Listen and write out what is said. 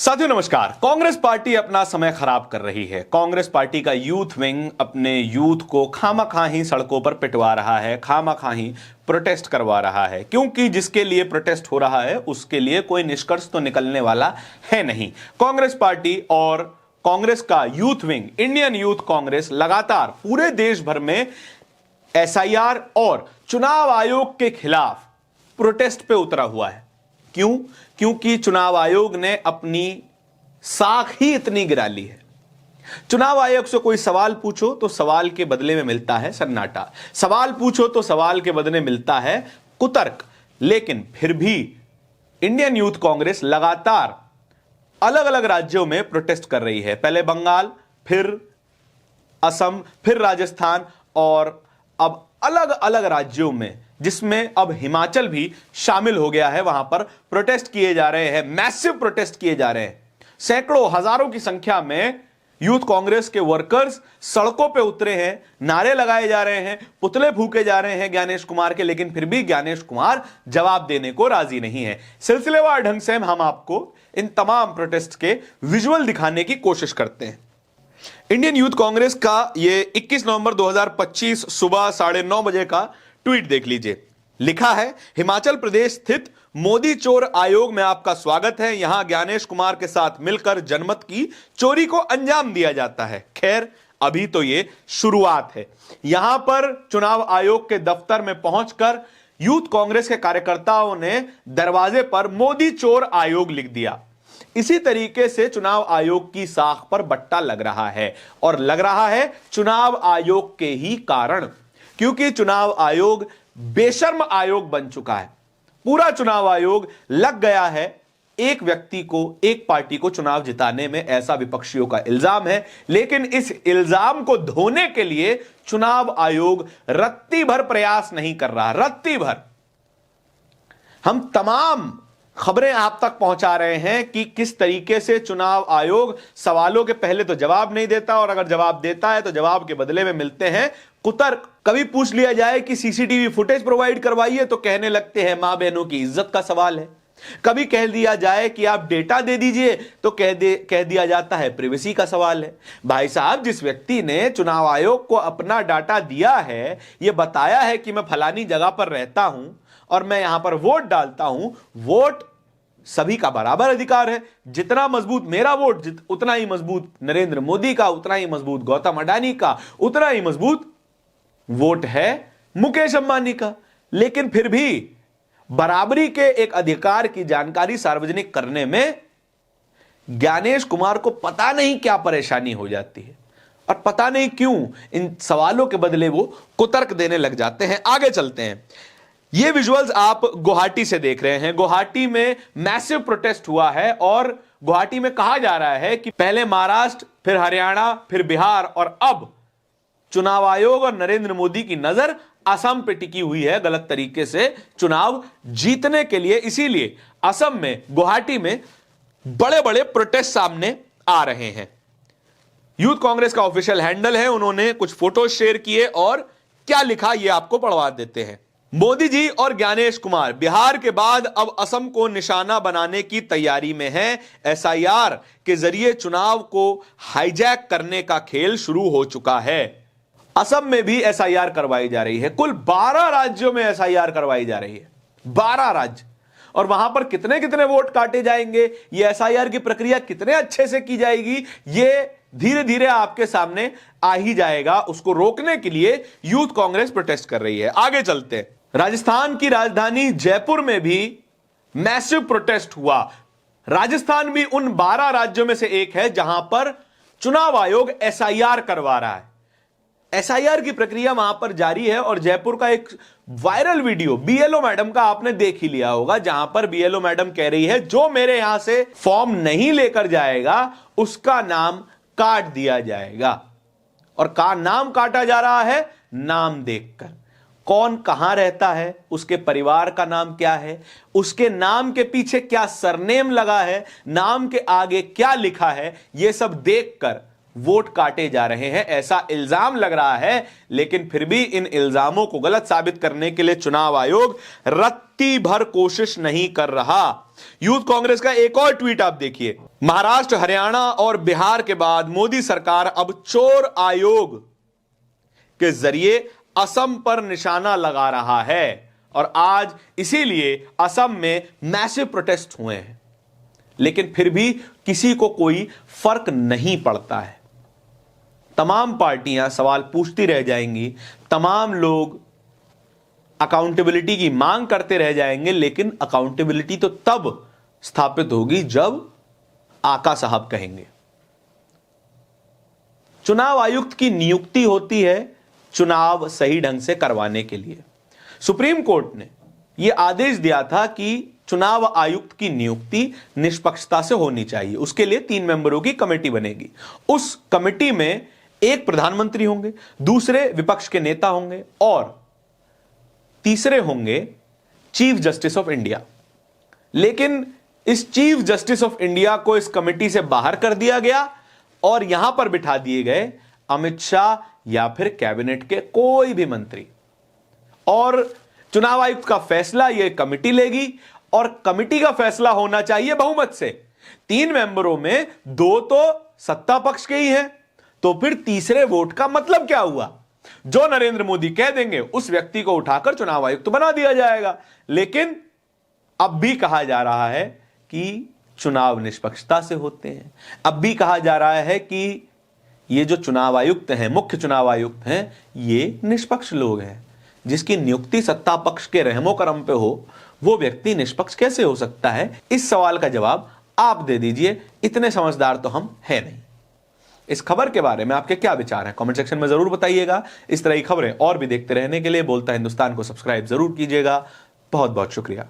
साथियों नमस्कार। कांग्रेस पार्टी अपना समय खराब कर रही है। कांग्रेस पार्टी का यूथ विंग अपने यूथ को खामखा ही सड़कों पर पिटवा रहा है, खामखा ही प्रोटेस्ट करवा रहा है, क्योंकि जिसके लिए प्रोटेस्ट हो रहा है उसके लिए कोई निष्कर्ष तो निकलने वाला है नहीं। कांग्रेस पार्टी और कांग्रेस का youth wing Indian youth Congress लगातार पूरे देश भर में एसआईआर और चुनाव आयोग के खिलाफ प्रोटेस्ट पे उतरा हुआ है। क्यों? क्योंकि चुनाव आयोग ने अपनी साख ही इतनी गिरा ली है। चुनाव आयोग से कोई सवाल पूछो तो सवाल के बदले में मिलता है सन्नाटा, सवाल पूछो तो सवाल के बदले मिलता है कुतर्क। लेकिन फिर भी इंडियन यूथ कांग्रेस लगातार अलग अलग राज्यों में प्रोटेस्ट कर रही है। पहले बंगाल, फिर असम, फिर राजस्थान और अब अलग अलग राज्यों में, जिसमें अब हिमाचल भी शामिल हो गया है, वहां पर प्रोटेस्ट किए जा रहे हैं, मैसिव प्रोटेस्ट किए जा रहे हैं। सैकड़ों हजारों की संख्या में यूथ कांग्रेस के वर्कर्स सड़कों पे उतरे हैं, नारे लगाए जा रहे हैं, पुतले फूके जा रहे हैं ज्ञानेश कुमार के। लेकिन फिर भी ज्ञानेश कुमार जवाब देने को राजी नहीं है। सिलसिलेवार ढंग से हम आपको इन तमाम प्रोटेस्ट के विजुअल दिखाने की कोशिश करते हैं। इंडियन यूथ कांग्रेस का ये 21 नवंबर 2025 सुबह 9:30 बजे का ट्वीट देख लीजिए। लिखा है, हिमाचल प्रदेश स्थित मोदी चोर आयोग में आपका स्वागत है। यहां ज्ञानेश कुमार के साथ मिलकर जनमत की चोरी को अंजाम दिया जाता है। खैर, अभी तो ये शुरुआत है। यहां पर चुनाव आयोग के दफ्तर में पहुंचकर यूथ कांग्रेस के कार्यकर्ताओं ने दरवाजे पर मोदी चोर आयोग लिख दिया। इसी तरीके से चुनाव आयोग की साख पर बट्टा लग रहा है, और लग रहा है चुनाव आयोग के ही कारण, क्योंकि चुनाव आयोग बेशर्म आयोग बन चुका है। पूरा चुनाव आयोग लग गया है एक व्यक्ति को, एक पार्टी को चुनाव जिताने में, ऐसा विपक्षियों का इल्जाम है। लेकिन इस इल्जाम को धोने के लिए चुनाव आयोग रत्ती भर प्रयास नहीं कर रहा। रत्ती भर हम तमाम खबरें आप तक पहुंचा रहे हैं कि किस तरीके से चुनाव आयोग सवालों के पहले तो जवाब नहीं देता, और अगर जवाब देता है तो जवाब के बदले में मिलते हैं कुतर्क। कभी पूछ लिया जाए कि सीसीटीवी फुटेज प्रोवाइड करवाइए तो कहने लगते हैं मां बहनों की इज्जत का सवाल है। कभी कह दिया जाए कि आप डेटा दे दीजिए तो कह दिया जाता है प्रिवेसी का सवाल है। भाई साहब, जिस व्यक्ति ने चुनाव आयोग को अपना डाटा दिया है, यह बताया है कि मैं फलानी जगह पर रहता हूं और मैं यहां पर वोट डालता हूं, वोट सभी का बराबर अधिकार है। जितना मजबूत मेरा वोट, उतना ही मजबूत नरेंद्र मोदी का, उतना ही मजबूत गौतम अडानी का, उतना ही मजबूत वोट है मुकेश अंबानी का। लेकिन फिर भी बराबरी के एक अधिकार की जानकारी सार्वजनिक करने में ज्ञानेश कुमार को पता नहीं क्या परेशानी हो जाती है, और पता नहीं क्यों इन सवालों के बदले वो कुतर्क देने लग जाते हैं। आगे चलते हैं। ये विजुअल्स आप गुवाहाटी से देख रहे हैं। गुवाहाटी में मैसिव प्रोटेस्ट हुआ है, और गुवाहाटी में कहा जा रहा है कि पहले महाराष्ट्र, फिर हरियाणा, फिर बिहार, और अब चुनाव आयोग और नरेंद्र मोदी की नजर असम पे टिकी हुई है गलत तरीके से चुनाव जीतने के लिए। इसीलिए असम में, गुवाहाटी में बड़े बड़े प्रोटेस्ट सामने आ रहे हैं। यूथ कांग्रेस का ऑफिशियल हैंडल है, उन्होंने कुछ फोटोज शेयर किए और क्या लिखा ये आपको पढ़वा देते हैं। मोदी जी और ज्ञानेश कुमार बिहार के बाद अब असम को निशाना बनाने की तैयारी में हैं। एसआईआर के जरिए चुनाव को हाईजैक करने का खेल शुरू हो चुका है। असम में भी एसआईआर करवाई जा रही है। कुल 12 राज्यों में एसआईआर करवाई जा रही है। 12 राज्य, और वहां पर कितने कितने वोट काटे जाएंगे, ये एसआईआर की प्रक्रिया कितने अच्छे से की जाएगी, ये धीरे धीरे आपके सामने आ ही जाएगा। उसको रोकने के लिए यूथ कांग्रेस प्रोटेस्ट कर रही है। आगे चलते हैं। राजस्थान की राजधानी जयपुर में भी मैसिव प्रोटेस्ट हुआ। राजस्थान भी उन 12 राज्यों में से एक है जहां पर चुनाव आयोग एसआईआर करवा रहा है। एसआईआर की प्रक्रिया वहां पर जारी है, और जयपुर का एक वायरल वीडियो बीएलओ मैडम का आपने देख ही लिया होगा, जहां पर बीएलओ मैडम कह रही है जो मेरे यहां से फॉर्म नहीं लेकर जाएगा उसका नाम काट दिया जाएगा। और नाम काटा जा रहा है नाम देखकर। कौन कहां रहता है, उसके परिवार का नाम क्या है, उसके नाम के पीछे क्या सरनेम लगा है, नाम के आगे क्या लिखा है, यह सब देखकर वोट काटे जा रहे हैं, ऐसा इल्जाम लग रहा है। लेकिन फिर भी इन इल्जामों को गलत साबित करने के लिए चुनाव आयोग रत्ती भर कोशिश नहीं कर रहा। यूथ कांग्रेस का एक और ट्वीट आप देखिए। महाराष्ट्र, हरियाणा और बिहार के बाद मोदी सरकार अब चोर आयोग के जरिए असम पर निशाना लगा रहा है और आज इसीलिए असम में मैसिव प्रोटेस्ट हुए हैं। लेकिन फिर भी किसी को कोई फर्क नहीं पड़ता है। तमाम पार्टियां सवाल पूछती रह जाएंगी, तमाम लोग अकाउंटेबिलिटी की मांग करते रह जाएंगे, लेकिन अकाउंटेबिलिटी तो तब स्थापित होगी जब आका साहब कहेंगे। चुनाव आयुक्त की नियुक्ति होती है चुनाव सही ढंग से करवाने के लिए। सुप्रीम कोर्ट ने यह आदेश दिया था कि चुनाव आयुक्त की नियुक्ति निष्पक्षता से होनी चाहिए। उसके लिए 3 मेंबरों की कमेटी बनेगी। उस कमेटी में एक प्रधानमंत्री होंगे, दूसरे विपक्ष के नेता होंगे और तीसरे होंगे चीफ जस्टिस ऑफ इंडिया। लेकिन इस चीफ जस्टिस ऑफ इंडिया को इस कमेटी से बाहर कर दिया गया और यहां पर बिठा दिए गए अमित शाह या फिर कैबिनेट के कोई भी मंत्री। और चुनाव आयुक्त का फैसला यह कमेटी लेगी और कमेटी का फैसला होना चाहिए बहुमत से। 3 मेंबरों में 2 तो सत्ता पक्ष के ही हैं, तो फिर तीसरे वोट का मतलब क्या हुआ? जो नरेंद्र मोदी कह देंगे उस व्यक्ति को उठाकर चुनाव आयुक्त बना दिया जाएगा। लेकिन अब भी कहा जा रहा है कि चुनाव निष्पक्षता से होते हैं। अब भी कहा जा रहा है कि ये जो चुनाव आयुक्त हैं, मुख्य चुनाव आयुक्त हैं, ये निष्पक्ष लोग हैं। जिसकी नियुक्ति सत्ता पक्ष के रहमो करम पे हो, वो व्यक्ति निष्पक्ष कैसे हो सकता है? इस सवाल का जवाब आप दे दीजिए। इतने समझदार तो हम हैं नहीं। इस खबर के बारे में आपके क्या विचार हैं? कमेंट सेक्शन में जरूर बताइएगा। इस तरह की खबरें और भी देखते रहने के लिए बोलता हिंदुस्तान को सब्सक्राइब जरूर कीजिएगा। बहुत बहुत शुक्रिया।